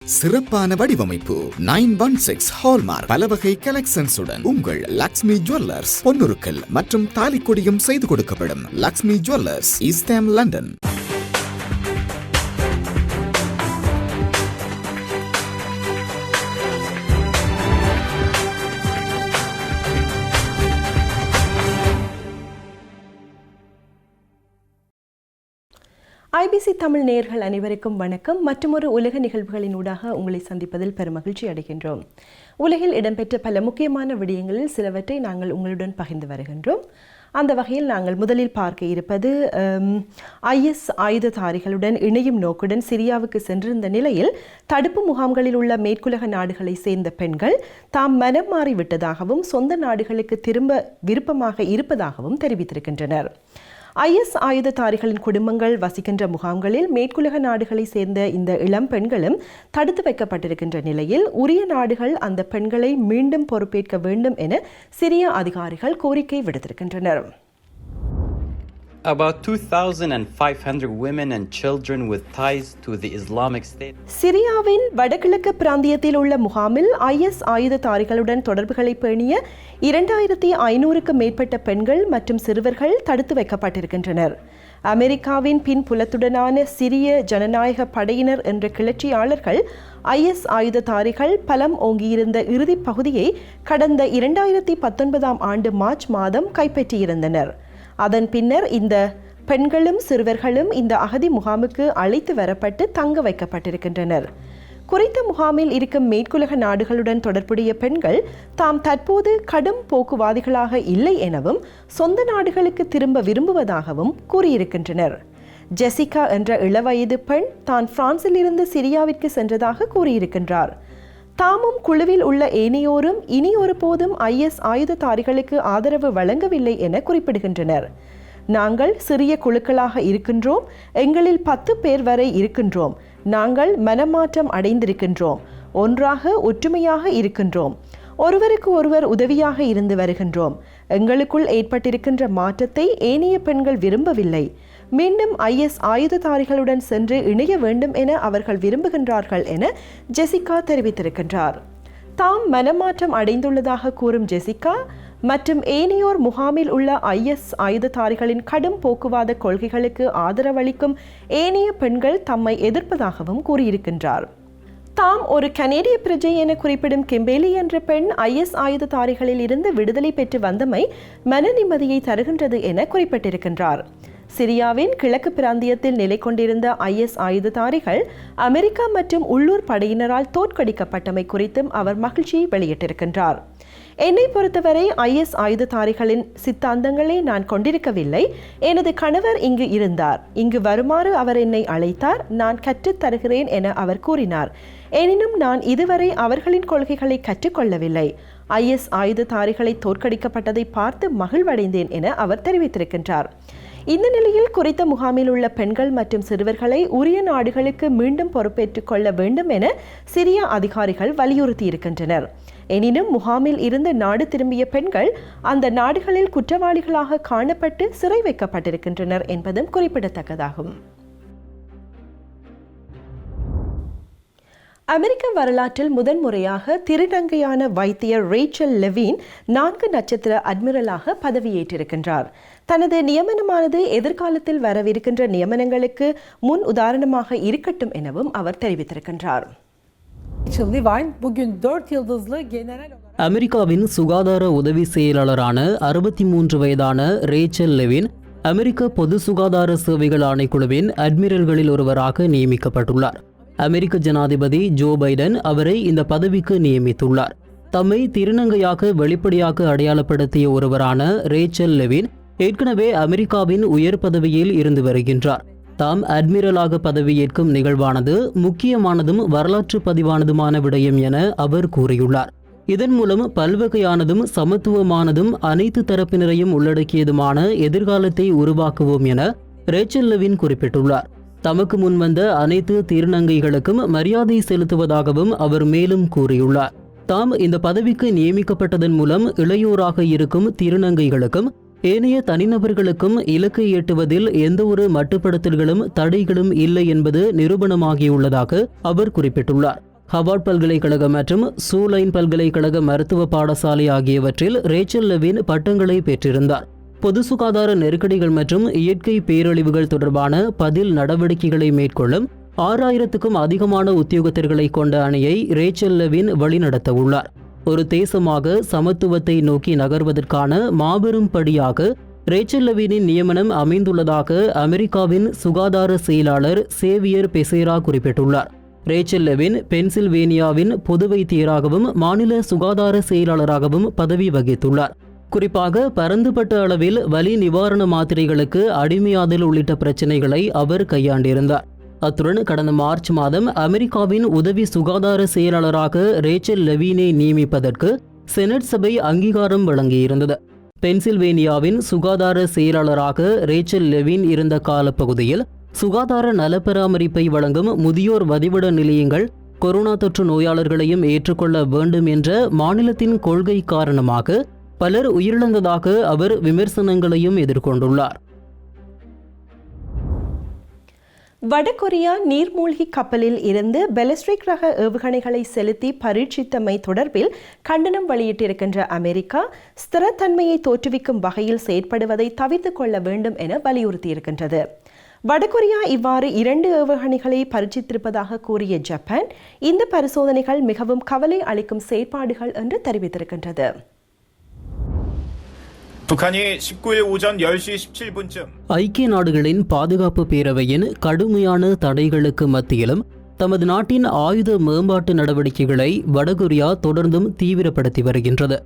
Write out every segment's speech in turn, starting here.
சிறப்பான வடிவமைப்பு 916 ஹால்மார்க் பலவகை கலெக்ஷன்ஸுடன் உங்கள் லக்ஷ்மி ஜுவல்லர்ஸ் பொன்னுருக்கல் மற்றும் தாலிக்கொடியும் செய்து கொடுக்கப்படும். லக்ஷ்மி ஜுவல்லர்ஸ், ஈஸ்ட் ஹாம், லண்டன். ஐபிசி தமிழ் நேயர்கள் அனைவருக்கும் வணக்கம். மற்றொரு உலக நிகழ்வுகளினூடாக உங்களை சந்திப்பதில் பெருமகிழ்ச்சி அடைகின்றோம். உலகில் இடம்பெற்ற பல முக்கியமான விடயங்களில் சிலவற்றை நாங்கள் உங்களுடன் பகிர்ந்து வருகின்றோம். அந்த வகையில் நாங்கள் முதலில் பார்க்க இருப்பது IS ஆயுததாரிகளுடன் இணையும் நோக்குடன் சிரியாவுக்கு சென்றிருந்த நிலையில் தடுப்பு முகாம்களில் உள்ள மேற்குலக நாடுகளை சேர்ந்த பெண்கள் தாம் மனம் மாறிவிட்டதாகவும் சொந்த நாடுகளுக்கு திரும்ப விருப்பமாக இருப்பதாகவும் தெரிவித்திருக்கின்றனர். IS ஆயுததாரிகளின் குடும்பங்கள் வசிக்கின்ற முகாம்களில் மேற்குலக நாடுகளை சேர்ந்த இந்த இளம் பெண்களும் தடுத்து வைக்கப்பட்டிருக்கின்ற நிலையில் உரிய நாடுகள் அந்த பெண்களை மீண்டும் பொறுப்பேற்க வேண்டும் என சிரிய அதிகாரிகள் கோரிக்கை விடுத்திருக்கின்றனர். About 2,500 women and children with ties to the Islamic State. சிரியாவின் வடகிழக்கு பிராந்தியத்தில் உள்ள முகாமில் IS ஆயுததாரிகளுடன் தொடர்புகளை பேணிய 2,500க்கும் மேற்பட்ட பெண்கள் மற்றும் சிறுவர்கள் தடுத்து வைக்கப்பட்டிருக்கின்றனர். அமெரிக்காவின் பின்புலத்துடனான சிரிய ஜனநாயக படையினர் என்ற கிளர்ச்சியாளர்கள் IS ஆயுததாரிகள் பலம் ஓங்கியிருந்த இறுதிப் பகுதியை கடந்த 2019ஆம் ஆண்டு மார்ச் மாதம் கைப்பற்றியிருந்தனர். அதன் பின்னர் இந்த பெண்களும் சிறுவர்களும் இந்த அகதி முகாமுக்கு அழைத்து வரப்பட்டு தங்க வைக்கப்பட்டிருக்கின்றனர். குறித்த முகாமில் இருக்கும் மேற்குலக நாடுகளுடன் தொடர்புடைய பெண்கள் தாம் தற்போது கடும் போக்குவாதிகளாக இல்லை எனவும் சொந்த நாடுகளுக்கு திரும்ப விரும்புவதாகவும் கூறியிருக்கின்றனர். ஜெசிகா என்ற இளவயது பெண் தான் பிரான்சிலிருந்து சிரியாவிற்கு சென்றதாக கூறியிருக்கின்றார். தாமும் குழுவில் உள்ள ஏனையோரும் இனி ஒருபோதும் IS ஆயுததாரிகளுக்கு ஆதரவு வழங்கவில்லை என குறிப்பிடுகின்றனர். நாங்கள் சிறிய குழுக்களாக இருக்கின்றோம். எங்களில் 10 பேர் வரை இருக்கின்றோம். நாங்கள் மனமாற்றம் அடைந்திருக்கின்றோம். ஒன்றாக ஒற்றுமையாக இருக்கின்றோம். ஒருவருக்கு ஒருவர் உதவியாக இருந்து வருகின்றோம். எங்களுக்குள் ஏற்பட்டிருக்கின்ற மாற்றத்தை ஏனைய பெண்கள் விரும்பவில்லை. மீண்டும் IS ஆயுததாரிகளுடன் சென்று இணைய வேண்டும் என அவர்கள் விரும்புகின்றார்கள் என ஜெசிகா தெரிவித்திருக்கின்றார். தாம் மனமாற்றம் அடைந்துள்ளதாக கூறும் ஜெசிகா மற்றும் ஏனையோர் முகாமில் உள்ள IS ஆயுததாரிகளின் கடும் போக்குவாத கொள்கைகளுக்கு ஆதரவளிக்கும் ஏனைய பெண்கள் தம்மை எதிர்ப்பதாகவும் கூறியிருக்கின்றார். தாம் ஒரு கனேடிய பிரஜை என குறிப்பிடும் கிம்பேலி என்ற பெண் IS ஆயுததாரிகளில் இருந்து விடுதலை பெற்று வந்தமை மன நிம்மதியை தருகின்றது என குறிப்பிட்டிருக்கின்றார். சிரியாவின் கிழக்கு பிராந்தியத்தில் நிலை கொண்டிருந்த IS ஆயுததாரிகள் அமெரிக்கா மற்றும் உள்ளூர் படையினரால் தோற்கடிக்கப்பட்டமை குறித்தும் அவர் மகிழ்ச்சியை வெளியிட்டிருக்கின்றார். என்னை பொறுத்தவரை IS ஆயுததாரிகளின் சித்தாந்தங்களை நான் கொண்டிருக்கவில்லை. எனது கணவர் இங்கு இருந்தார். இங்கு வருமாறு அவர் என்னை அழைத்தார். நான் கற்றுத் தருகிறேன் என அவர் கூறினார். எனினும் நான் இதுவரை அவர்களின் கொள்கைகளை கற்றுக்கொள்ளவில்லை. IS ஆயுததாரிகளை தோற்கடிக்கப்பட்டதை பார்த்து மகிழ்வடைந்தேன் என அவர் தெரிவித்திருக்கின்றார். இந்த நிலையில் குறித்த முகாமில் உள்ள பெண்கள் மற்றும் சிறுவர்களை உரிய நாடுகளுக்கு மீண்டும் பொறுப்பேற்றுக் கொள்ள வேண்டும் என சிரிய அதிகாரிகள் வலியுறுத்தியிருக்கின்றனர். எனினும் முகாமில் இருந்து நாடு திரும்பிய பெண்கள் அந்த நாடுகளில் குற்றவாளிகளாக காணப்பட்டு சிறை வைக்கப்பட்டிருக்கின்றனர் என்பதும் குறிப்பிடத்தக்கதாகும். அமெரிக்க வரலாற்றில் முதன்முறையாக திருநங்கையான வைத்தியர் ரேச்சல் லெவின் 4 நட்சத்திர அட்மிரலாக பதவியேற்றிருக்கின்றார். தனது நியமனமானது எதிர்காலத்தில் வரவிருக்கின்ற நியமனங்களுக்கு முன் உதாரணமாக இருக்கட்டும் எனவும் அவர் தெரிவித்திருக்கின்றார். அமெரிக்காவின் சுகாதார உதவி செயலாளரான 63 வயதான ரேச்சல் லெவின் அமெரிக்க பொது சுகாதார சேவைகள் ஆணைக்குழுவின் அட்மிரல்களில் ஒருவராக நியமிக்கப்பட்டுள்ளார். அமெரிக்க ஜனாதிபதி ஜோ பைடன் அவரை இந்த பதவிக்கு நியமித்துள்ளார். தம்மை திருநங்கையாக வெளிப்படையாக அடையாளப்படுத்திய ஒருவரான ரேச்சல் லெவின் ஏற்கனவே அமெரிக்காவின் உயர் பதவியில் இருந்து வருகின்றார். தாம் அட்மிரலாக பதவியேற்கும் நிகழ்வானது முக்கியமானதும் வரலாற்று பதிவானதுமான விடயம் என அவர் கூறியுள்ளார். இதன் மூலம் பல்வகையானதும் சமத்துவமானதும் அனைத்து தரப்பினரையும் உள்ளடக்கியதுமான எதிர்காலத்தை உருவாக்குவோம் என ரேச்சல் லெவின் குறிப்பிட்டுள்ளார். தமக்கு முன்வந்த அனைத்து திருநங்கைகளுக்கும் மரியாதை செலுத்துவதாகவும் அவர் மேலும் கூறியுள்ளார். தாம் இந்த பதவிக்கு நியமிக்கப்பட்டதன் மூலம் இளையோராக இருக்கும் திருநங்கைகளுக்கும் ஏனைய தனிநபர்களுக்கும் இலக்கை எட்டுவதில் எந்தவொரு மட்டுப்படுத்தல்களும் தடைகளும் இல்லை என்பது நிரூபணமாகியுள்ளதாக அவர் குறிப்பிட்டுள்ளார். ஹவார்ட் பல்கலைக்கழகம் மற்றும் சூலைன் பல்கலைக்கழக மருத்துவ பாடசாலை ஆகியவற்றில் ரேச்சல் லெவின் பட்டங்களை பெற்றிருந்தார். பொது சுகாதார நெருக்கடிகள் மற்றும் இயற்கை பேரழிவுகள் தொடர்பான பதில் நடவடிக்கைகளை மேற்கொள்ளும் 6000க்கும் அதிகமான உத்தியோகத்தர்களை கொண்ட அணியை ரேச்சல் லெவின் வழிநடத்த உள்ளார். ஒரு தேசமாக சமத்துவத்தை நோக்கி நகர்வதற்கான மாபெரும் படியாக ரேச்சல் லெவினின் நியமனம் அமைந்துள்ளதாக அமெரிக்காவின் சுகாதார செயலாளர் சேவியர் பெசேரா குறிப்பிட்டுள்ளார். ரேச்சல் லெவின் பென்சில்வேனியாவின் பொது வைத்தியராகவும் மாநில சுகாதார செயலாளராகவும் பதவி வகித்துள்ளார். குறிப்பாக பரந்துபட்ட அளவில் வலி நிவாரண மாத்திரைகளுக்கு அடிமையாதல் உள்ளிட்ட பிரச்சினைகளை அவர் கையாண்டிருந்தார். அத்துடன் கடந்த மார்ச் மாதம் அமெரிக்காவின் உதவி சுகாதார செயலாளராக ரேச்சல் லெவினை நியமிப்பதற்கு செனட் சபை அங்கீகாரம் வழங்கியிருந்தது. பென்சில்வேனியாவின் சுகாதார செயலாளராக ரேச்சல் லெவின் இருந்த காலப்பகுதியில் சுகாதார நலப்பராமரிப்பை வழங்கும் முதியோர் வதிவிட நிலையங்கள் கொரோனா தொற்று நோயாளர்களையும் ஏற்றுக்கொள்ள வேண்டும் என்ற மாநிலத்தின் கொள்கை காரணமாக பலர் உயிரிழந்ததாக அவர் விமர்சனங்களையும் எதிர்கொண்டுள்ளார். வடகொரியா நீர்மூழ்கி கப்பலில் இருந்து பாலிஸ்டிக் ரக ஏவுகணைகளை செலுத்தி பரீட்சித்தமை தொடர்பில் கண்டனம் வெளியிட்டிருக்கின்ற அமெரிக்கா ஸ்திரத்தன்மையை தோற்றுவிக்கும் வகையில் செயற்படுவதை தவிர்த்து கொள்ள வேண்டும் என வலியுறுத்தியிருக்கின்றது. வடகொரியா இவ்வாறு 2 ஏவுகணைகளை பரீட்சித்திருப்பதாக கூறிய ஜப்பான் இந்த பரிசோதனைகள் மிகவும் கவலை அளிக்கும் செயற்பாடுகள் என்று தெரிவித்திருக்கின்றது. ஐக்கிய நாடுகளின் பாதுகாப்பு பேரவையின் கடுமையான தடைகளுக்கு மத்தியிலும் தமது நாட்டின் ஆயுத மேம்பாட்டு நடவடிக்கைகளை வடகொரியா தொடர்ந்தும் தீவிரப்படுத்தி வருகின்றது.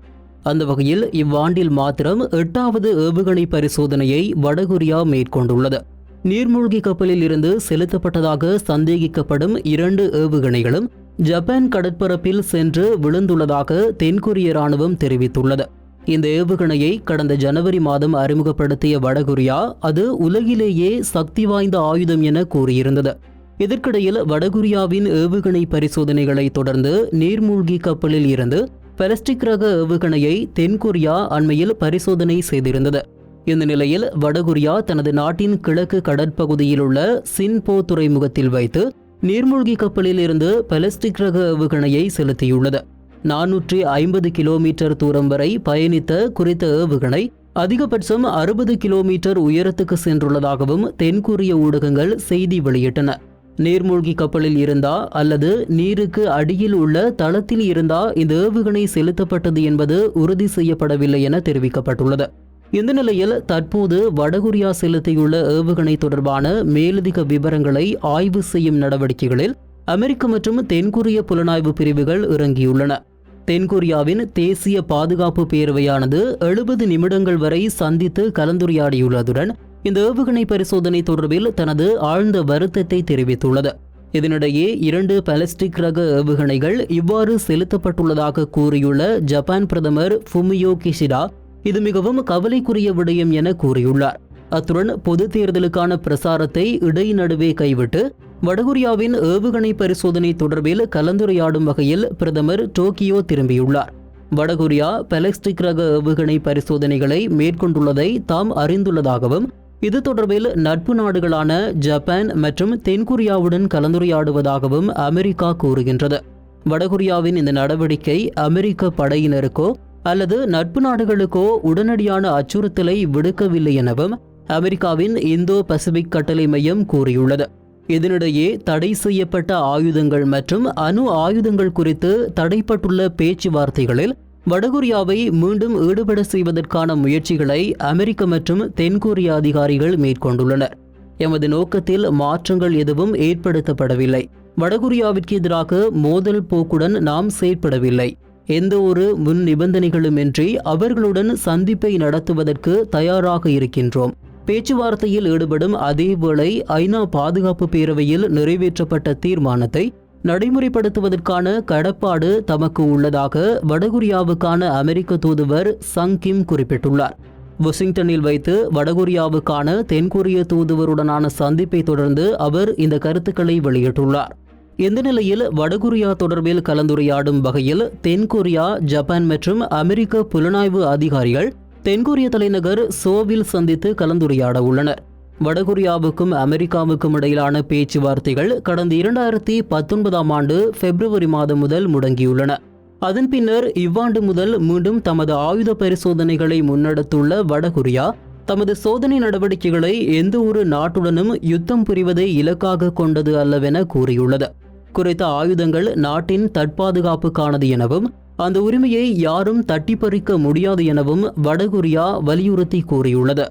அந்த வகையில் இவ்வாண்டில் மாத்திரம் 8வது ஏவுகணை பரிசோதனையை வடகொரியா மேற்கொண்டுள்ளது. நீர்மூழ்கி கப்பலில் இருந்து செலுத்தப்பட்டதாக சந்தேகிக்கப்படும் 2 ஏவுகணைகளும் ஜப்பான் கடற்பரப்பில் சென்று விழுந்துள்ளதாக தென்கொரிய ராணுவம் தெரிவித்துள்ளது. இந்த ஏவுகணையை கடந்த ஜனவரி மாதம் அறிமுகப்படுத்திய வடகொரியா அது உலகிலேயே சக்தி வாய்ந்த ஆயுதம் என கூறியிருந்தது. இதற்கிடையில் வடகொரியாவின் ஏவுகணை பரிசோதனைகளை தொடர்ந்து நீர்மூழ்கி கப்பலில் இருந்து பாலிஸ்டிக் ரக ஏவுகணையை தென்கொரியா அண்மையில் பரிசோதனை செய்திருந்தது. இந்த நிலையில் வடகொரியா தனது நாட்டின் கிழக்கு கடற்பகுதியில் உள்ள சின்போ துறைமுகத்தில் வைத்து நீர்மூழ்கி கப்பலில் இருந்து பாலிஸ்டிக் ரக ஏவுகணையை செலுத்தியுள்ளது. 450 கிலோமீட்டர் தூரம் வரை பயணித்த குறித்த ஏவுகணை அதிகபட்சம் 60 கிலோமீட்டர் உயரத்துக்கு சென்றுள்ளதாகவும் தென்கொரிய ஊடகங்கள் செய்தி வெளியிட்டன. நீர்மூழ்கி கப்பலில் இருந்தா அல்லது நீருக்கு அடியில் உள்ள தளத்தில் இருந்தா இந்த ஏவுகணை செலுத்தப்பட்டது என்பது உறுதி செய்யப்படவில்லை என தெரிவிக்கப்பட்டுள்ளது. இந்த நிலையில் தற்போது வடகொரியா செலுத்தியுள்ள ஏவுகணை தொடர்பான மேலதிக விவரங்களை ஆய்வு செய்யும் நடவடிக்கைகளில் அமெரிக்க மற்றும் தென்கொரிய புலனாய்வு பிரிவுகள் இறங்கியுள்ளன. தென்கொரியாவின் தேசிய பாதுகாப்பு பேரவையானது 70 நிமிடங்கள் வரை சந்தித்து கலந்துரையாடியுள்ளதுடன் இந்த ஏவுகணை பரிசோதனை தொடர்பில் தனது ஆழ்ந்த வருத்தத்தை தெரிவித்துள்ளது. இதனிடையே 2 பாலிஸ்டிக் ரக ஏவுகணைகள் இவ்வாறு செலுத்தப்பட்டுள்ளதாக கூறியுள்ள ஜப்பான் பிரதமர் ஃபுமியோ கிஷிடா இது மிகவும் கவலைக்குரிய விடயம் என கூறியுள்ளார். அத்துடன் பொது தேர்தலுக்கான பிரசாரத்தை இடைநடுவே கைவிட்டு வடகொரியாவின் ஏவுகணை பரிசோதனை தொடர்பில் கலந்துரையாடும் வகையில் பிரதமர் டோக்கியோ திரும்பியுள்ளார். வடகொரியா பாலிஸ்டிக் ரக ஏவுகணை பரிசோதனைகளை மேற்கொண்டுள்ளதை தாம் அறிந்துள்ளதாகவும் இது தொடர்பில் நட்பு நாடுகளான ஜப்பான் மற்றும் தென்கொரியாவுடன் கலந்துரையாடுவதாகவும் அமெரிக்கா கூறுகின்றது. வடகொரியாவின் இந்த நடவடிக்கை அமெரிக்க படையினருக்கோ அல்லது நட்பு நாடுகளுக்கோ உடனடியான அச்சுறுத்தலை விடுக்கவில்லை எனவும் அமெரிக்காவின் இந்தோ பசிபிக் கட்டளை மையம் கூறியுள்ளது. இதனிடையே தடை செய்யப்பட்ட ஆயுதங்கள் மற்றும் அணு ஆயுதங்கள் குறித்து தடைப்பட்டுள்ள பேச்சுவார்த்தைகளில் வடகொரியாவை மீண்டும் ஈடுபட செய்வதற்கான முயற்சிகளை அமெரிக்க மற்றும் தென்கொரிய அதிகாரிகள் மேற்கொண்டுள்ளனர். எமது நோக்கத்தில் மாற்றங்கள் எதுவும் ஏற்படுத்தப்படவில்லை. வடகொரியாவிற்கு எதிராக மோதல் போக்குடன் நாம் செயற்படவில்லை. எந்த ஒரு முன் நிபந்தனைகளுமின்றி அவர்களுடன் சந்திப்பை நடத்துவதற்கு தயாராக இருக்கின்றோம். பேச்சுவார்த்தையில் ஈடுபடும் அதேவேளை ஐநா பாதுகாப்பு பேரவையில் நிறைவேற்றப்பட்ட தீர்மானத்தை நடைமுறைப்படுத்துவதற்கான கடப்பாடு தமக்கு உள்ளதாக வடகொரியாவுக்கான அமெரிக்க தூதுவர் சங் கிம் குறிப்பிட்டுள்ளார். வாஷிங்டனில் வைத்து வடகொரியாவுக்கான தென்கொரிய தூதுவருடனான சந்திப்பை தொடர்ந்து அவர் இந்த கருத்துக்களை வெளியிட்டுள்ளார். இந்த நிலையில் வடகொரியா தொடர்பில் கலந்துரையாடும் வகையில் தென்கொரியா, ஜப்பான் மற்றும் அமெரிக்க புலனாய்வு அதிகாரிகள் தென்கொரிய தலைநகர் சோவில் சந்தித்து கலந்துரையாட உள்ளனர். வடகொரியாவுக்கும் அமெரிக்காவுக்கும் இடையிலான பேச்சுவார்த்தைகள் கடந்த 2019ஆம் ஆண்டு பிப்ரவரி மாதம் முதல் முடங்கியுள்ளன. அதன் பின்னர் இவ்வாண்டு முதல் மீண்டும் தமது ஆயுத பரிசோதனைகளை முன்னெடுத்துள்ள வடகொரியா தமது சோதனை நடவடிக்கைகளை எந்த ஒரு நாட்டுடனும் யுத்தம் புரிவதை இலக்காக கொண்டது அல்லவென கூறியுள்ளது. குறித்த ஆயுதங்கள் நாட்டின் தற்பாதுகாப்புக்கானது எனவும் அந்த உரிமையை யாரும் தட்டி பறிக்க முடியாது எனவும் வடகொரியா வலியுறுத்தி கூறியுள்ளது.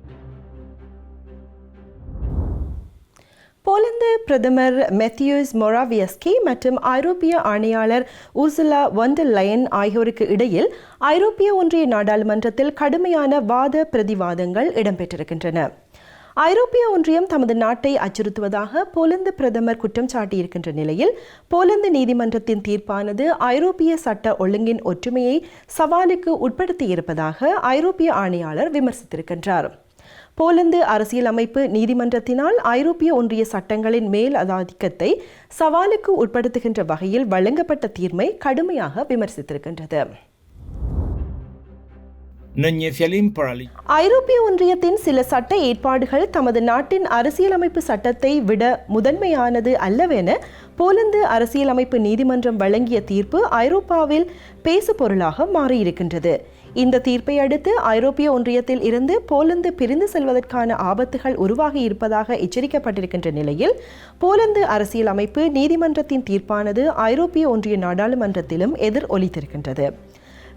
போலந்து பிரதமர் மெத்தியூஸ் மொராவியஸ்கி மற்றும் ஐரோப்பிய ஆணையாளர் உர்சுலா von der Leyen ஆகியோருக்கு இடையில் ஐரோப்பிய ஒன்றிய நாடாளுமன்றத்தில் கடுமையான வாத பிரதிவாதங்கள் இடம்பெற்றிருக்கின்றன. ஐரோப்பிய ஒன்றியம் தமது நாட்டை அச்சுறுத்துவதாக போலந்து பிரதமர் குற்றம் சாட்டியிருக்கின்ற நிலையில் போலந்து நீதிமன்றத்தின் தீர்ப்பானது ஐரோப்பிய சட்ட ஒழுங்கின் ஒற்றுமையை சவாலுக்கு உட்படுத்தியிருப்பதாக ஐரோப்பிய ஆணையாளர் விமர்சித்திருக்கின்றார். போலந்து அரசியலமைப்பு நீதிமன்றத்தினால் ஐரோப்பிய ஒன்றிய சட்டங்களின் மேல் ஆதிக்கத்தை சவாலுக்கு உட்படுத்துகின்ற வகையில் வழங்கப்பட்ட தீர்ப்பை கடுமையாக விமர்சித்திருக்கின்றது. ஐரோப்பிய ஒன்றியத்தின் சில சட்ட ஏற்பாடுகள் தமது நாட்டின் அரசியலமைப்பு சட்டத்தை விட முதன்மையானது அல்லவென போலந்து அரசியலமைப்பு நீதிமன்றம் வழங்கிய தீர்ப்பு ஐரோப்பாவில் பேசு பொருளாக மாறியிருக்கின்றது. இந்த தீர்ப்பை அடுத்து ஐரோப்பிய ஒன்றியத்தில் இருந்து போலந்து பிரிந்து செல்வதற்கான ஆபத்துகள் உருவாகி இருப்பதாக எச்சரிக்கப்பட்டிருக்கின்ற நிலையில் போலந்து அரசியலமைப்பு நீதிமன்றத்தின் தீர்ப்பானது ஐரோப்பிய ஒன்றிய நாடாளுமன்றத்திலும் எதிர் ஒலித்திருக்கின்றது.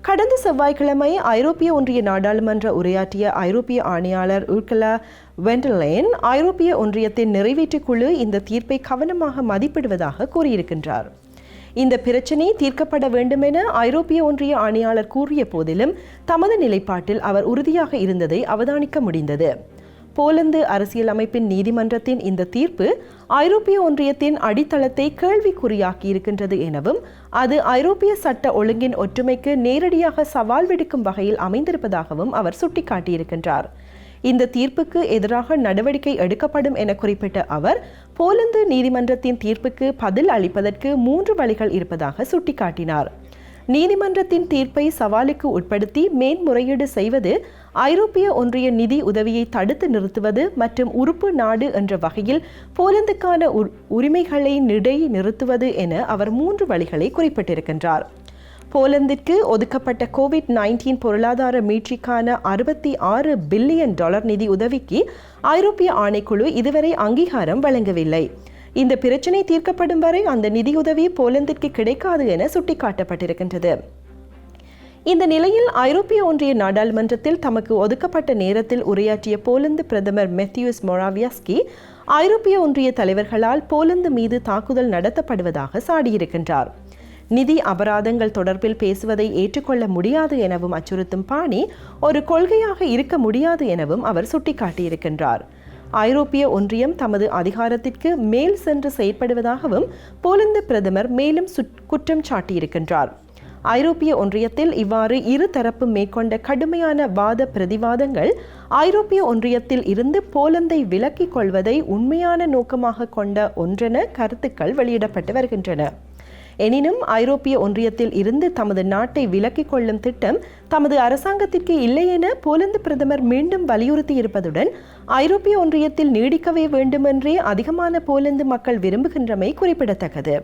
கடந்த செவ்வாய்க்கிழமை ஐரோப்பிய ஒன்றிய நாடாளுமன்ற உரையாற்றிய ஐரோப்பிய ஆணையாளர் உர்சுலா von der Leyen ஐரோப்பிய ஒன்றியத்தின் நிறைவேற்றுக் குழு இந்த தீர்ப்பை கவனமாக மதிப்பிடுவதாக கூறியிருக்கின்றார். இந்த பிரச்சினை தீர்க்கப்பட வேண்டும் என ஐரோப்பிய ஒன்றிய ஆணையாளர் கூறிய போதிலும் தமது நிலைப்பாட்டில் அவர் உறுதியாக இருந்ததை அவதானிக்க முடிந்தது. போலந்து அரசியலமைப்பின் நீதிமன்றத்தின் இந்த தீர்ப்பு ஐரோப்பிய ஒன்றியத்தின் அடித்தளத்தை கேள்விக்குறியாக்கி இருக்கின்றது எனவும் அது ஐரோப்பிய சட்ட ஒழுங்கின் ஒற்றுமைக்கு நேரடியாக சவால் விடுக்கும் வகையில் அமைந்திருப்பதாகவும் அவர் சுட்டிக்காட்டியிருக்கின்றார். இந்த தீர்ப்புக்கு எதிராக நடவடிக்கை எடுக்கப்படும் என குறிப்பிட்ட அவர் போலந்து நீதிமன்றத்தின் தீர்ப்புக்கு பதில் அளிப்பதற்கு 3 வழிகள் இருப்பதாக சுட்டிக்காட்டினார். நீதிமன்றத்தின் தீர்ப்பை சவாலுக்கு உட்படுத்தி மேன்முறையீடு செய்வது, ஐரோப்பிய ஒன்றிய நிதி உதவியை தடுத்து நிறுத்துவது மற்றும் உறுப்பு நாடு என்ற வகையில் போலந்துக்கான உரிமைகளை நிறுத்துவது என அவர் 3 வழிகளை குறிப்பிட்டிருக்கின்றார். போலந்திற்கு ஒதுக்கப்பட்ட COVID-19 பொருளாதார மீட்சிக்கான $66 பில்லியன் நிதி உதவிக்கு ஐரோப்பிய ஆணைக்குழு இதுவரை அங்கீகாரம் வழங்கவில்லை. இந்த பிரச்சினை தீர்க்கப்படும் வரை அந்த நிதியுதவி போலந்திற்கு கிடைக்காது என சுட்டிக்காட்டப்பட்டிருக்கின்றது. இந்த நிலையில் ஐரோப்பிய ஒன்றிய நாடாளுமன்றத்தில் தமக்கு ஒதுக்கப்பட்ட நேரத்தில் உரையாற்றிய போலந்து பிரதமர் மெத்தியூஸ் மொராவியஸ்கி ஐரோப்பிய ஒன்றிய தலைவர்களால் போலந்து மீது தாக்குதல் நடத்தப்படுவதாக சாடியிருக்கின்றார். நிதி அபராதங்கள் தொடர்பில் பேசுவதை ஏற்றுக்கொள்ள முடியாது எனவும் அச்சுறுத்தும் பாணி ஒரு கொள்கையாக இருக்க முடியாது எனவும் அவர் சுட்டிக்காட்டியிருக்கின்றார். ஐரோப்பிய ஒன்றியம் தமது அதிகாரத்திற்கு மேல் சென்று செயற்படுவதாகவும் போலந்து பிரதமர் மேலும் குற்றம் சாட்டியிருக்கின்றார். ஐரோப்பிய ஒன்றியத்தில் இவ்வாறு இரு தரப்பும் மேற்கொண்ட கடுமையான வாத பிரதிவாதங்கள் ஐரோப்பிய ஒன்றியத்தில் இருந்து போலந்தை விலக்கிக் கொள்வதை உண்மையான நோக்கமாக கொண்ட ஒன்றென கருத்துக்கள் வெளியிடப்பட்டு வருகின்றன. எனினும் ஐரோப்பிய ஒன்றியத்தில் இருந்து தமது நாட்டை விலக்கிக் கொள்ளும் திட்டம் தமது அரசாங்கத்திற்கு இல்லை என போலந்து பிரதமர் மீண்டும் வலியுறுத்தி இருப்பதுடன் ஐரோப்பிய ஒன்றியத்தில் நீடிக்கவே வேண்டுமென்றே அதிகமான போலந்து மக்கள் விரும்புகின்றமை குறிப்பிடத்தக்கது.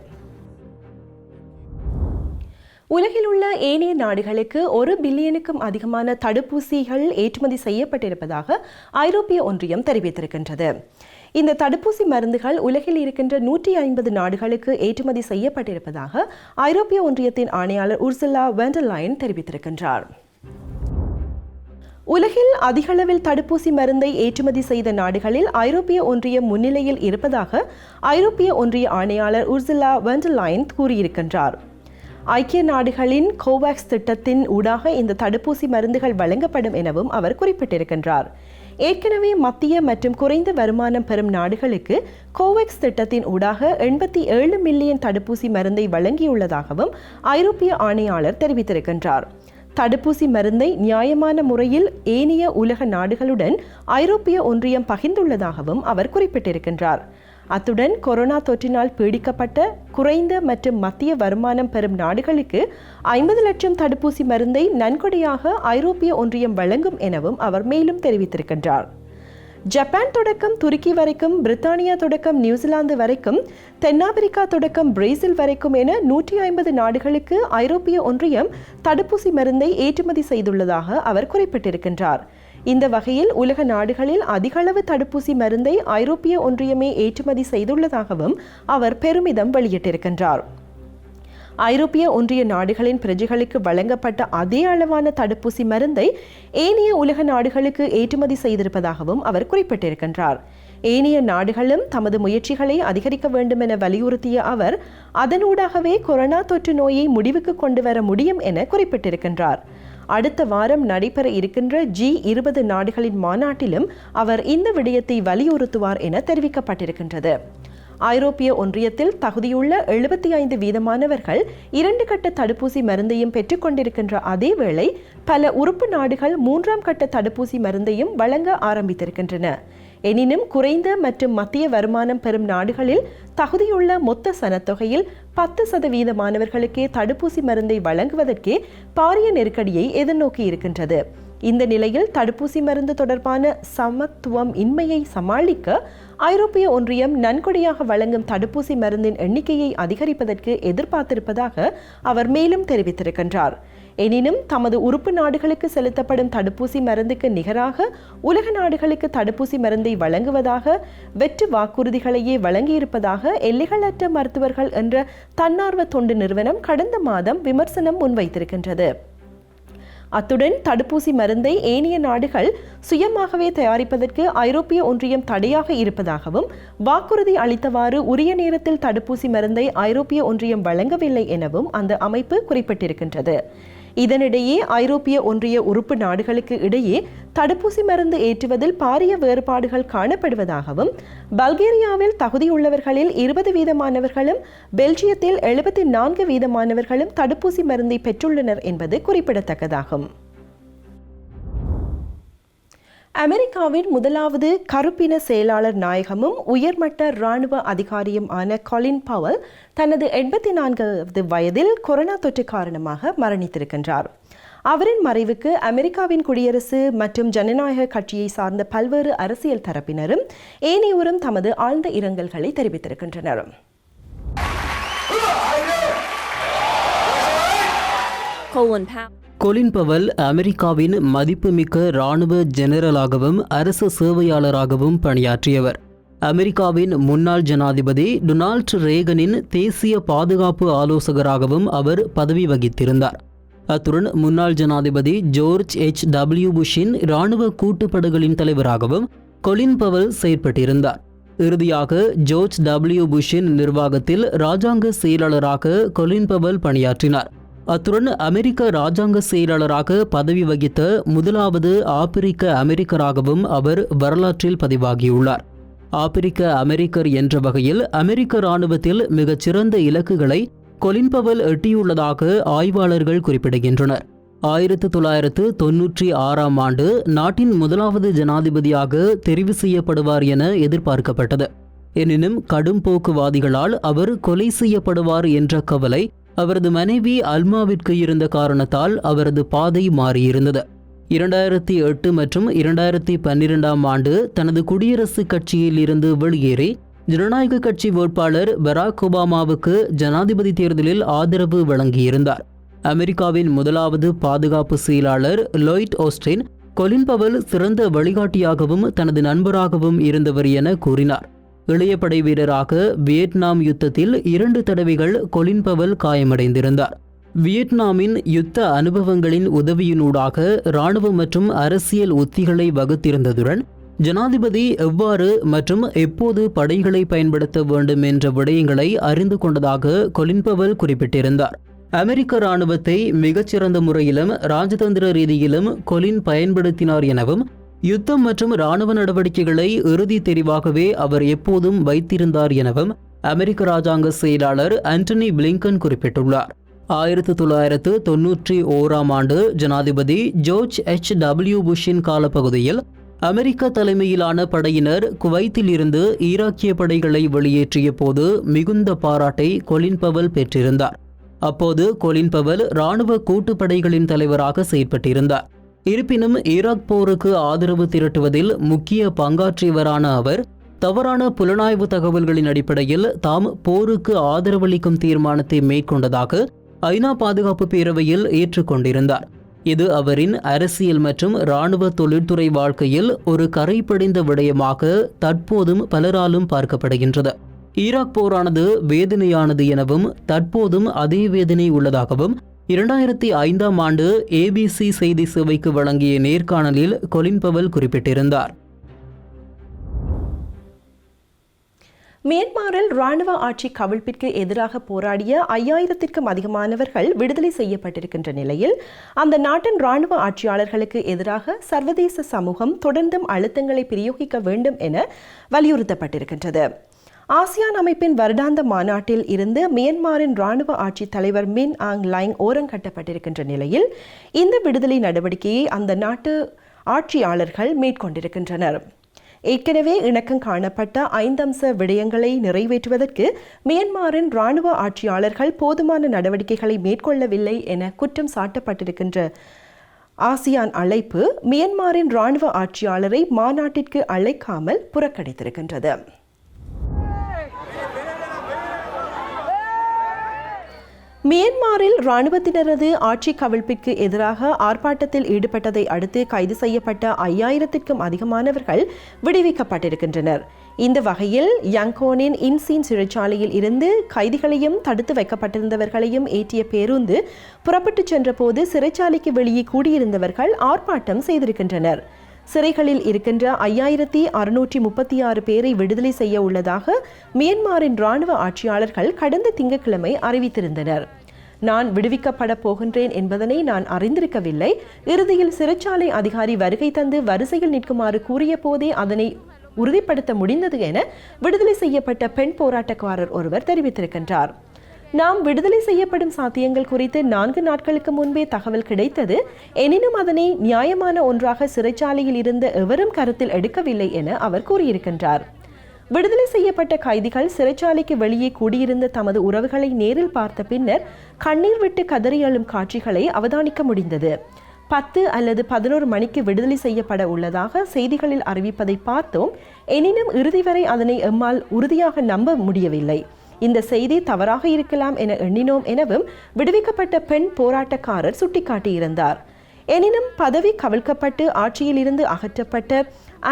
உலகில் உள்ள ஏனைய நாடுகளுக்கு 1 பில்லியனுக்கும் அதிகமான தடுப்பூசிகள் ஏற்றுமதி செய்யப்பட்டிருப்பதாக ஐரோப்பிய ஒன்றியம் தெரிவித்திருக்கின்றது. இந்த தடுப்பூசி மருந்துகள் உலகில் இருக்கின்ற 150 நாடுகளுக்கு ஏற்றுமதி செய்யப்பட்டிருப்பதாக ஐரோப்பிய ஒன்றியத்தின் ஆணையாளர் உர்சுலா von der Leyen தெரிவித்திருக்கின்றார். உலகில் அதிகளவில் தடுப்பூசி மருந்தை ஏற்றுமதி செய்த நாடுகளில் ஐரோப்பிய ஒன்றியம் முன்னிலையில் இருப்பதாக ஐரோப்பிய ஒன்றிய ஆணையாளர் உர்சுலா von der Leyen கூறியிருக்கின்றார். ஐக்கிய நாடுகளின் கோவாக்ஸ் திட்டத்தின் ஊடாக இந்த தடுப்பூசி மருந்துகள் வழங்கப்படும் எனவும் அவர் குறிப்பிட்டிருக்கின்றார். ஏற்கனவே மத்திய மற்றும் குறைந்த வருமானம் பெறும் நாடுகளுக்கு கோவாக்ஸ் திட்டத்தின் ஊடாக 87 மில்லியன் தடுப்பூசி மருந்தை வழங்கியுள்ளதாகவும் ஐரோப்பிய ஆணையாளர் தெரிவித்திருக்கின்றார். தடுப்பூசி மருந்தை நியாயமான முறையில் ஏனைய உலக நாடுகளுடன் ஐரோப்பிய ஒன்றியம் பகிர்ந்துள்ளதாகவும் அவர் குறிப்பிட்டிருக்கின்றார். அத்துடன் கொரோனா தொற்றினால் பீடிக்கப்பட்ட குறைந்த மற்றும் மத்திய வருமானம் பெறும் நாடுகளுக்கு 50 லட்சம் தடுப்பூசி மருந்தை நன்கொடையாக ஐரோப்பிய ஒன்றியம் வழங்கும் எனவும் அவர் மேலும் தெரிவித்திருக்கின்றார். ஜப்பான் தொடக்கம் துருக்கி வரைக்கும், பிரித்தானியா தொடக்கம் நியூசிலாந்து வரைக்கும், தென்னாப்பிரிக்கா தொடக்கம் பிரேசில் வரைக்கும் என 150 நாடுகளுக்கு ஐரோப்பிய ஒன்றியம் தடுப்பூசி மருந்தை ஏற்றுமதி செய்துள்ளதாக அவர் குறிப்பிட்டிருக்கின்றார். இந்த வகையில் உலக நாடுகளில் அதிகளவு தடுப்பூசி மருந்தை ஐரோப்பிய ஒன்றியமே ஏற்றுமதி செய்துள்ளதாகவும் அவர் பெருமிதம் வெளியிட்டிருக்கின்றார். ஐரோப்பிய ஒன்றிய நாடுகளின் பிரஜைகளுக்கு வழங்கப்பட்ட அதே அளவான தடுப்பூசி மருந்தை ஏனைய உலக நாடுகளுக்கு ஏற்றுமதி செய்திருப்பதாகவும் அவர் குறிப்பிட்டிருக்கின்றார். ஏனைய நாடுகளும் தமது முயற்சிகளை அதிகரிக்க வேண்டும் என வலியுறுத்திய அவர் அதனூடாகவே கொரோனா தொற்று நோயை முடிவுக்கு கொண்டு வர முடியும் என குறிப்பிட்டிருக்கின்றார். அடுத்த வாரம் நடைபெற இருக்கின்ற G20 நாடுகளின் மாநாட்டிலும் அவர் இந்த விடயத்தை வலியுறுத்துவார் என தெரிவிக்கப்பட்டிருக்கின்றது. ஐரோப்பிய ஒன்றியத்தில் தகுதியுள்ள 75% 2 கட்ட தடுப்பூசி மருந்தையும் பெற்றுக்கொண்டிருக்கின்ற அதேவேளை பல உறுப்பு நாடுகள் 3ஆம் கட்ட தடுப்பூசி மருந்தையும் வழங்க ஆரம்பித்திருக்கின்றன. எனினும் குறைந்த மற்றும் மத்திய வருமானம் பெறும் நாடுகளில் தகுதியுள்ள மொத்த சனத்தொகையில் 10% தடுப்பூசி மருந்தை வழங்குவதற்கே பாரிய நெருக்கடியை எதிர்நோக்கி இருக்கின்றது. இந்த நிலையில் தடுப்பூசி மருந்து தொடர்பான சமத்துவம் இன்மையை சமாளிக்க ஐரோப்பிய ஒன்றியம் நன்கொடையாக வழங்கும் தடுப்பூசி மருந்தின் எண்ணிக்கையை அதிகரிப்பதற்கு எதிர்பார்த்திருப்பதாக அவர் மேலும் தெரிவித்திருக்கின்றார். எனினும் தமது உறுப்பு நாடுகளுக்கு செலுத்தப்படும் தடுப்பூசி மருந்துக்கு நிகராக உலக நாடுகளுக்கு தடுப்பூசி மருந்தை வழங்குவதாக வெற்று வாக்குறுதிகளையே வழங்கியிருப்பதாக எல்லைகளற்ற மருத்துவர்கள் என்ற தன்னார்வ தொண்டு நிறுவனம் கடந்த மாதம் விமர்சனம் முன்வைத்திருக்கின்றது. அத்துடன் தடுப்பூசி மருந்தை ஏனைய நாடுகள் சுயமாகவே தயாரிப்பதற்கு ஐரோப்பிய ஒன்றியம் தடையாக இருப்பதாகவும் வாக்குறுதி அளித்தவாறு உரிய நேரத்தில் தடுப்பூசி மருந்தை ஐரோப்பிய ஒன்றியம் வழங்கவில்லை எனவும் அந்த அமைப்பு குறிப்பிட்டிருக்கின்றது. இதனிடையே ஐரோப்பிய ஒன்றிய உறுப்பு நாடுகளுக்கு இடையே தடுப்பூசி மருந்து ஏற்றுவதில் பாரிய வேறுபாடுகள் காணப்படுவதாகவும் பல்கேரியாவில் தகுதியுள்ளவர்களில் 20% பெல்ஜியத்தில் 74% தடுப்பூசி மருந்தை பெற்றுள்ளனர் என்பது குறிப்பிடத்தக்கதாகும். அமெரிக்காவின் முதலாவது கருப்பின செயலாளர் நாயகமும் உயர்மட்ட இராணுவ அதிகாரியும் ஆன கொலின் பவல் தனது 84வது வயதில் கொரோனா தொற்று காரணமாக மரணித்திருக்கின்றார். அவரின் மறைவுக்கு அமெரிக்காவின் குடியரசு மற்றும் ஜனநாயக கட்சியை சார்ந்த பல்வேறு அரசியல் தரப்பினரும் ஏனையோரும் தமது ஆழ்ந்த இரங்கல்களை தெரிவித்திருக்கின்றனர். கொலின் பவல் அமெரிக்காவின் மதிப்புமிக்க இராணுவ ஜெனரலாகவும் அரசு சேவையாளராகவும் பணியாற்றியவர். அமெரிக்காவின் முன்னாள் ஜனாதிபதி டொனால்ட் ரேகனின் தேசிய பாதுகாப்பு ஆலோசகராகவும் அவர் பதவி வகித்திருந்தார். அத்துடன் முன்னாள் ஜனாதிபதி ஜோர்ஜ் H.W. புஷ்ஷின் இராணுவ கூட்டுப்படைகளின் தலைவராகவும் கொலின் பவல் செயற்பட்டிருந்தார். இறுதியாக ஜோர்ஜ் W. புஷ்ஷின் நிர்வாகத்தில் இராஜாங்க செயலாளராக கொலின் பவல் பணியாற்றினார். அத்துடன் அமெரிக்க இராஜாங்க செயலாளராக பதவி வகித்த முதலாவது ஆப்பிரிக்க அமெரிக்கராகவும் அவர் வரலாற்றில் பதிவாகியுள்ளார். ஆப்பிரிக்க அமெரிக்கர் என்ற வகையில் அமெரிக்க இராணுவத்தில் மிகச்சிறந்த இலக்குகளை கொலின் பவல் எட்டியுள்ளதாக ஆய்வாளர்கள் குறிப்பிடுகின்றனர். 1996ஆம் ஆண்டு நாட்டின் முதலாவது ஜனாதிபதியாக தெரிவு செய்யப்படுவார் என எதிர்பார்க்கப்பட்டது. எனினும் கடும் போக்குவாதிகளால் அவர் கொலை செய்யப்படுவார் என்ற கவலை அவரது மனைவி அல்மாவிற்கு இருந்த காரணத்தால் அவரது பாதை மாறியிருந்தது. 2008 மற்றும் 2012ஆம் ஆண்டு தனது குடியரசுக் கட்சியில் இருந்து வெளியேறி ஜனநாயக கட்சி வேட்பாளர் பராக் ஒபாமாவுக்கு ஜனாதிபதி தேர்தலில் ஆதரவு வழங்கியிருந்தார். அமெரிக்காவின் முதலாவது பாதுகாப்பு செயலாளர் லோய்ட் ஆஸ்டின் கொலின் பவல் சிறந்த வழிகாட்டியாகவும் தனது நண்பராகவும் இருந்தவர் என கூறினார். இளைய படை வீரராக வியட்நாம் யுத்தத்தில் 2 தடவைகள் கொலின் பவல் காயமடைந்திருந்தார். வியட்நாமின் யுத்த அனுபவங்களின் உதவியினூடாக இராணுவ மற்றும் அரசியல் உத்திகளை வகுத்திருந்ததுடன் ஜனாதிபதி எவ்வாறு மற்றும் எப்போது படைகளை பயன்படுத்த வேண்டும் என்ற விடயங்களை அறிந்து கொண்டதாக கொலின் பவல் குறிப்பிட்டிருந்தார். அமெரிக்க இராணுவத்தை மிகச்சிறந்த முறையிலும் ராஜதந்திர ரீதியிலும் கொலின் பயன்படுத்தினார் எனவும் யுத்தம் மற்றும் இராணுவ நடவடிக்கைகளை இறுதி தெரிவாகவே அவர் எப்போதும் வைத்திருந்தார் எனவும் அமெரிக்க இராஜாங்க செயலாளர் ஆண்டனி பிளிங்கன் குறிப்பிட்டுள்ளார். 1991ஆம் ஆண்டு ஜனாதிபதி ஜோர்ஜ் H.W. புஷ்ஷின் காலப்பகுதியில் அமெரிக்க தலைமையிலான படையினர் குவைத்தில் இருந்து ஈராக்கிய படைகளை வெளியேற்றிய போது மிகுந்த பாராட்டை கொலின் பவல் பெற்றிருந்தார். அப்போது கொலின் பவல் இராணுவ கூட்டுப்படைகளின் தலைவராக செயற்பட்டிருந்தார். இருப்பினும் ஈராக் போருக்கு ஆதரவு திரட்டுவதில் முக்கிய பங்காற்றியவரான அவர் தவறான புலனாய்வு தகவல்களின் அடிப்படையில் தாம் போருக்கு ஆதரவளிக்கும் தீர்மானத்தை மேற்கொண்டதாக ஐநா பாதுகாப்பு பேரவையில் ஏற்றுக்கொண்டிருந்தார். இது அவரின் அரசியல் மற்றும் இராணுவ தொழில்துறை வாழ்க்கையில் ஒரு கரைபடிந்த விடயமாக தற்போதும் பலராலும் பார்க்கப்படுகின்றது. ஈராக் போரானது வேதனையானது எனவும் தற்போதும் அதே வேதனை உள்ளதாகவும் 2005ஆம் ஆண்டு ABC செய்தி சேவைக்கு வழங்கிய நேர்காணலில் கொலின் பவல் குறிப்பிட்டிருந்தார். மியான்மரில் ராணுவ ஆட்சி கவிழ்ப்பிற்கு எதிராக போராடிய 5000க்கும் அதிகமானவர்கள் விடுதலை செய்யப்பட்டிருக்கின்ற நிலையில் அந்த நாட்டின் ராணுவ ஆட்சியாளர்களுக்கு எதிராக சர்வதேச சமூகம் தொடர்ந்தும் அழுத்தங்களை பிரயோகிக்க வேண்டும் என வலியுறுத்தப்பட்டிருக்கின்றது. ஆசியான் அமைப்பின் வருடாந்த மாநாட்டில் இருந்து மியான்மரின் ராணுவ ஆட்சி தலைவர் மின் ஆங் லைங் ஓரங்கட்டப்பட்டிருக்கின்ற நிலையில் இந்த விடுதலை நடவடிக்கையை அந்த நாட்டு ஆட்சியாளர்கள் மேற்கொண்டிருக்கின்றனர். ஏற்கனவே இணக்கம் காணப்பட்ட 5 அம்ச விடயங்களை நிறைவேற்றுவதற்கு மியான்மரின் ராணுவ ஆட்சியாளர்கள் போதுமான நடவடிக்கைகளை மேற்கொள்ளவில்லை என குற்றம் சாட்டப்பட்டிருக்கின்ற ஆசியான் அழைப்பு மியான்மரின் ராணுவ ஆட்சியாளரை மாநாட்டிற்கு அழைக்காமல் புறக்கணித்திருக்கின்றது. மியான்மரில் இராணுவத்தினரது ஆட்சி கவிழ்ப்பிற்கு எதிராக ஆர்ப்பாட்டத்தில் ஈடுபட்டதை அடுத்து கைது செய்யப்பட்ட 5000க்கும் அதிகமானவர்கள் விடுவிக்கப்பட்டிருக்கின்றனர். இந்த வகையில் யங்கோனின் இன்சீன் சிறைச்சாலையில் இருந்து கைதிகளையும் தடுத்து வைக்கப்பட்டிருந்தவர்களையும் ஏற்றிய பேருந்து புறப்பட்டுச் சென்றபோது சிறைச்சாலைக்கு வெளியே கூடியிருந்தவர்கள் ஆர்ப்பாட்டம் செய்திருக்கின்றனர். சிறைகளில் இருக்கின்ற 5636 பேரை விடுதலை செய்ய உள்ளதாக மியான்மரின் ராணுவ ஆட்சியாளர்கள் கடந்த திங்கட்கிழமை அறிவித்திருந்தனர். நான் விடுவிக்கப்பட போகின்றேன் என்பதனை நான் அறிந்திருக்கவில்லை. இறுதியில் சிறைச்சாலை அதிகாரி வருகை தந்து வரிசையில் நிற்குமாறு கூறிய போதே அதனை உறுதிப்படுத்த முடிந்தது என விடுதலை செய்யப்பட்ட பெண் போராட்டக்காரர் ஒருவர் தெரிவித்திருக்கின்றார். நாம் விடுதலை செய்யப்படும் சாத்தியங்கள் குறித்து 4 நாட்களுக்கு முன்பே தகவல் கிடைத்தது. எனினும் அதனை நியாயமான ஒன்றாக சிறைச்சாலையில் இருந்த எவரும் கருத்தில் எடுக்கவில்லை என அவர் கூறியிருக்கின்றார். விடுதலை செய்யப்பட்ட கைதிகள் சிறைச்சாலைக்கு வெளியே கூடியிருந்த தமது உறவுகளை நேரில் பார்த்த பின்னர் கண்ணீர் விட்டு கதறி அழும் காட்சிகளை அவதானிக்க முடிந்தது. 10 அல்லது 11 மணிக்கு விடுதலை செய்யப்பட உள்ளதாக செய்திகளில் அறிவிப்பதை பார்த்தோம். எனினும் இறுதி வரை அதனை எம்மால் உறுதியாக நம்ப முடியவில்லை. இந்த செய்தி தவறாக இருக்கலாம் என எண்ணினோம் எனவும் விடுவிக்கப்பட்ட பெண் போராட்டக்காரர் சுட்டிக்காட்டியிருந்தார். எனினும் பதவி கவிழ்க்கப்பட்டு ஆட்சியில் இருந்து அகற்றப்பட்ட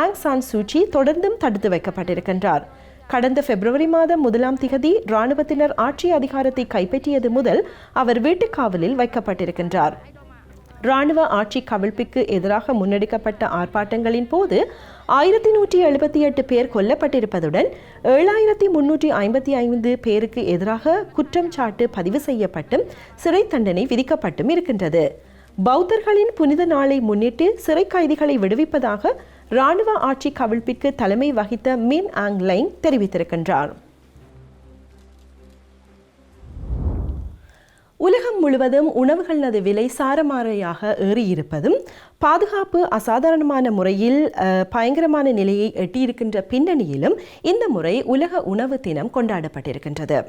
ஆங் சான் சூச்சி தொடர்ந்தும் தடுத்து வைக்கப்பட்டிருக்கின்றார். கடந்த பிப்ரவரி மாதம் 1ஆம் திகதி இராணுவத்தினர் ஆட்சி அதிகாரத்தை கைப்பற்றியது முதல் அவர் வீட்டுக்காவலில் வைக்கப்பட்டிருக்கின்றார். இராணுவ ஆட்சி கவிழ்ப்பிற்கு எதிராக முன்னெடுக்கப்பட்ட ஆர்ப்பாட்டங்களின் போது 1178 பேர் கொல்லப்பட்டிருப்பதுடன் 7355 பேருக்கு எதிராக குற்றம் சாட்டு பதிவு செய்யப்பட்டும் சிறை தண்டனை விதிக்கப்பட்டும் இருக்கின்றது. பௌத்தர்களின் புனித நாளை முன்னிட்டு சிறை கைதிகளை விடுவிப்பதாக இராணுவ ஆட்சி கவிழ்ப்பிற்கு தலைமை வகித்த மின் ஆங் லைங் தெரிவித்திருக்கின்றார். உலகம் முழுவதும் உணவுகளது விலை சாரமாரையாக ஏறியிருப்பதும் பாதுகாப்பு அசாதாரணமான முறையில் பயங்கரமான நிலையை எட்டியிருக்கின்ற பின்னணியிலும் இந்த முறை உலக உணவு தினம் கொண்டாடப்பட்டிருக்கின்றது.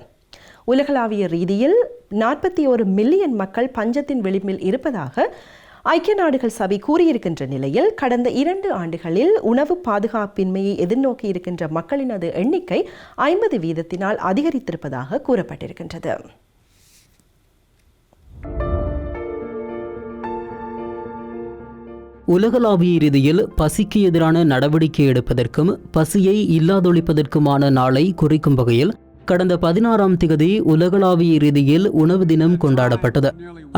உலகளாவிய ரீதியில் 41 மில்லியன் மக்கள் பஞ்சத்தின் விளிம்பில் இருப்பதாக ஐக்கிய நாடுகள் சபை கூறியிருக்கின்ற நிலையில் கடந்த 2 ஆண்டுகளில் உணவு பாதுகாப்பின்மையை எதிர்நோக்கி இருக்கின்ற மக்களினது எண்ணிக்கை 50% அதிகரித்திருப்பதாக கூறப்பட்டிருக்கின்றது. உலகளாவிய ரீதியில் பசிக்கு எதிரான நடவடிக்கை எடுப்பதற்கும் பசியை இல்லாதொழிப்பதற்குமான நாளை குறிக்கும் வகையில் கடந்த 16ஆம் திகதி உலகளாவிய ரீதியில் உணவு தினம் கொண்டாடப்பட்டது.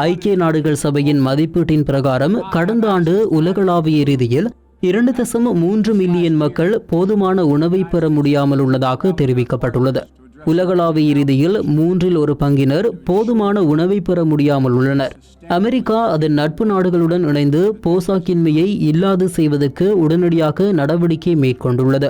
ஐக்கிய நாடுகள் சபையின் மதிப்பீட்டின் பிரகாரம் கடந்த ஆண்டு உலகளாவிய ரீதியில் 2.3 மில்லியன் மக்கள் போதுமான உணவை பெற முடியாமல் உள்ளதாக தெரிவிக்கப்பட்டுள்ளது. உலகளாவிய ரீதியில் 1/3 பங்கினர் போதுமான உணவை பெற முடியாமல் உள்ளனர். அமெரிக்கா அதன் நட்பு நாடுகளுடன் இணைந்து போசாக்கின்மையை இல்லாது செய்வதற்கு உடனடியாக நடவடிக்கை மேற்கொண்டுள்ளது.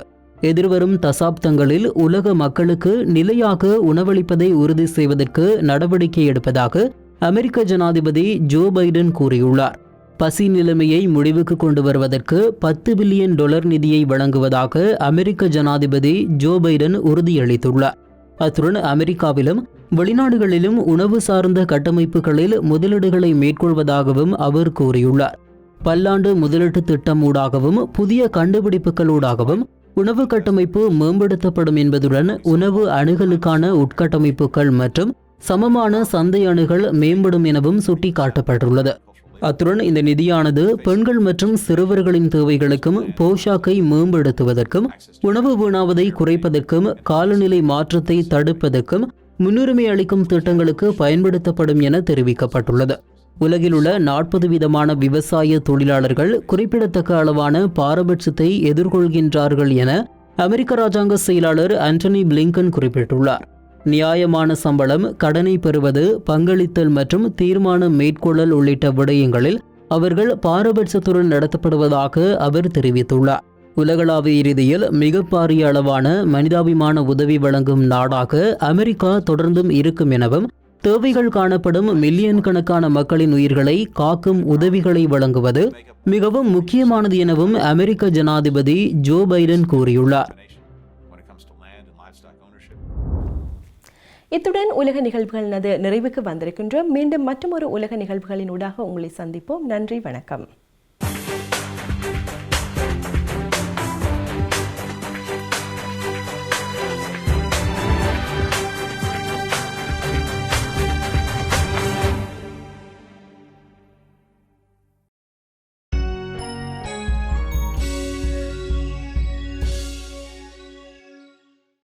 எதிர்வரும் தசாப்தங்களில் உலக மக்களுக்கு நிலையாக உணவளிப்பதை உறுதி செய்வதற்கு நடவடிக்கை எடுப்பதாக அமெரிக்க ஜனாதிபதி ஜோ பைடன் கூறியுள்ளார். பசி நிலைமையை முடிவுக்கு கொண்டு வருவதற்கு $10 பில்லியன் நிதியை வழங்குவதாக அமெரிக்க ஜனாதிபதி ஜோ பைடன் உறுதியளித்துள்ளார். அத்துடன் அமெரிக்காவிலும் வெளிநாடுகளிலும் உணவு சார்ந்த கட்டமைப்புகளில் முதலீடுகளை மேற்கொள்வதாகவும் அவர் கூறியுள்ளார். பல்லாண்டு முதலீட்டு திட்டம் ஊடாகவும் புதிய கண்டுபிடிப்புகளூடாகவும் உணவு கட்டமைப்பு மேம்படுத்தப்படும் என்பதுடன் உணவு அணுகலுக்கான உட்கட்டமைப்புகள் மற்றும் சமமான சந்தை அணுகல் மேம்படும் எனவும் சுட்டிக்காட்டப்பட்டுள்ளது. அத்துடன் இந்த நிதியானது பெண்கள் மற்றும் சிறுவர்களின் தேவைகளுக்கும் போஷாக்கை மேம்படுத்துவதற்கும் உணவு வீணாவதை குறைப்பதற்கும் காலநிலை மாற்றத்தை தடுப்பதற்கும் முன்னுரிமை அளிக்கும் திட்டங்களுக்கு பயன்படுத்தப்படும் என தெரிவிக்கப்பட்டுள்ளது. உலகில் உள்ள 40 விதமான விவசாய தொழிலாளர்கள் குறிப்பிடத்தக்க அளவான பாரபட்சத்தை எதிர்கொள்கின்றார்கள் என அமெரிக்க ராஜாங்க செயலாளர் ஆண்டனி பிளிங்கன் குறிப்பிட்டுள்ளார். நியாயமான சம்பளம், கடனை பெறுவது, பங்களித்தல் மற்றும் தீர்மானம் மேற்கொள்ளல் உள்ளிட்ட விடயங்களில் அவர்கள் பாரபட்சத்துடன் நடத்தப்படுவதாக அவர் தெரிவித்துள்ளார். உலகளாவிய ரீதியில் மிக பாரிய அளவான மனிதாபிமான உதவி வழங்கும் நாடாக அமெரிக்கா தொடர்ந்தும் இருக்கும் எனவும் தேவைகள் காணப்படும் மில்லியன் கணக்கான மக்களின் உயிர்களை காக்கும் உதவிகளை வழங்குவது மிகவும் முக்கியமானது எனவும் அமெரிக்க ஜனாதிபதி ஜோ பைடன் கூறியுள்ளார். இத்துடன் உலக நிகழ்வுகள் நிறைவுக்கு வந்திருக்கின்றோம். மீண்டும் மற்றொரு உலக நிகழ்வுகளின் ஊடாக உங்களை சந்திப்போம். நன்றி, வணக்கம்.